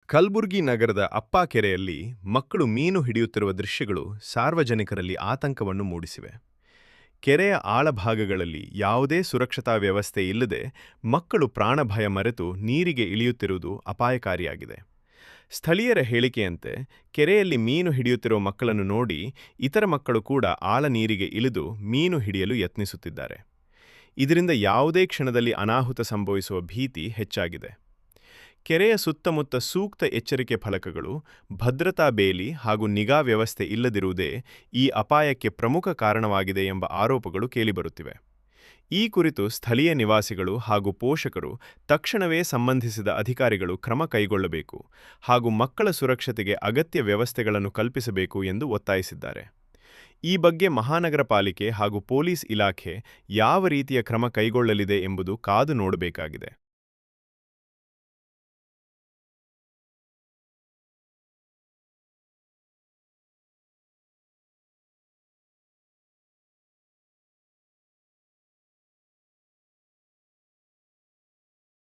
ಕಲ್ಬುರ್ಗಿ ನಗರದ ಅಪ್ಪಾ ಕೆರೆಯಲ್ಲಿ ಮಕ್ಕಳು ಮೀನು ಹಿಡಿಯುತ್ತಿರುವ ದೃಶ್ಯಗಳು ಸಾರ್ವಜನಿಕರಲ್ಲಿ ಆತಂಕವನ್ನು ಮೂಡಿಸಿವೆ. ಕೆರೆಯ ಆಳಭಾಗಗಳಲ್ಲಿ ಯಾವುದೇ ಸುರಕ್ಷತಾ ವ್ಯವಸ್ಥೆ ಇಲ್ಲದೆ ಮಕ್ಕಳು ಪ್ರಾಣಭಯ ಮರೆತು ನೀರಿಗೆ ಇಳಿಯುತ್ತಿರುವುದು ಅಪಾಯಕಾರಿಯಾಗಿದೆ. ಸ್ಥಳೀಯರ ಹೇಳಿಕೆಯಂತೆ ಕೆರೆಯಲ್ಲಿ ಮೀನು ಹಿಡಿಯುತ್ತಿರುವ ಮಕ್ಕಳನ್ನು ನೋಡಿ ಇತರ ಮಕ್ಕಳು ಕೂಡ ಆಳ ನೀರಿಗೆ ಇಳಿದು ಮೀನು ಹಿಡಿಯಲು ಯತ್ನಿಸುತ್ತಿದ್ದಾರೆ. ಇದರಿಂದ ಯಾವುದೇ ಕ್ಷಣದಲ್ಲಿ ಅನಾಹುತ ಸಂಭವಿಸುವ ಭೀತಿ ಹೆಚ್ಚಾಗಿದೆ. ಕೆರೆಯ ಸುತ್ತಮುತ್ತ ಸೂಕ್ತ ಎಚ್ಚರಿಕೆ ಫಲಕಗಳು, ಭದ್ರತಾ ಬೇಲಿ ಹಾಗೂ ನಿಗಾ ವ್ಯವಸ್ಥೆ ಇಲ್ಲದಿರುವುದೇ ಈ ಅಪಾಯಕ್ಕೆ ಪ್ರಮುಖ ಕಾರಣವಾಗಿದೆ ಎಂಬ ಆರೋಪಗಳು ಕೇಳಿಬರುತ್ತಿವೆ. ಈ ಕುರಿತು ಸ್ಥಳೀಯ ನಿವಾಸಿಗಳು ಹಾಗೂ ಪೋಷಕರು ತಕ್ಷಣವೇ ಸಂಬಂಧಿಸಿದ ಅಧಿಕಾರಿಗಳು ಕ್ರಮ ಕೈಗೊಳ್ಳಬೇಕು ಹಾಗೂ ಮಕ್ಕಳ ಸುರಕ್ಷತೆಗೆ ಅಗತ್ಯ ವ್ಯವಸ್ಥೆಗಳನ್ನು ಕಲ್ಪಿಸಬೇಕು ಎಂದು ಒತ್ತಾಯಿಸಿದ್ದಾರೆ. ಈ ಬಗ್ಗೆ ಮಹಾನಗರ ಪಾಲಿಕೆ ಹಾಗೂ ಪೊಲೀಸ್ ಇಲಾಖೆ ಯಾವ ರೀತಿಯ ಕ್ರಮ ಕೈಗೊಳ್ಳಲಿದೆ ಎಂಬುದು ಕಾದು ನೋಡಬೇಕಾಗಿದೆ.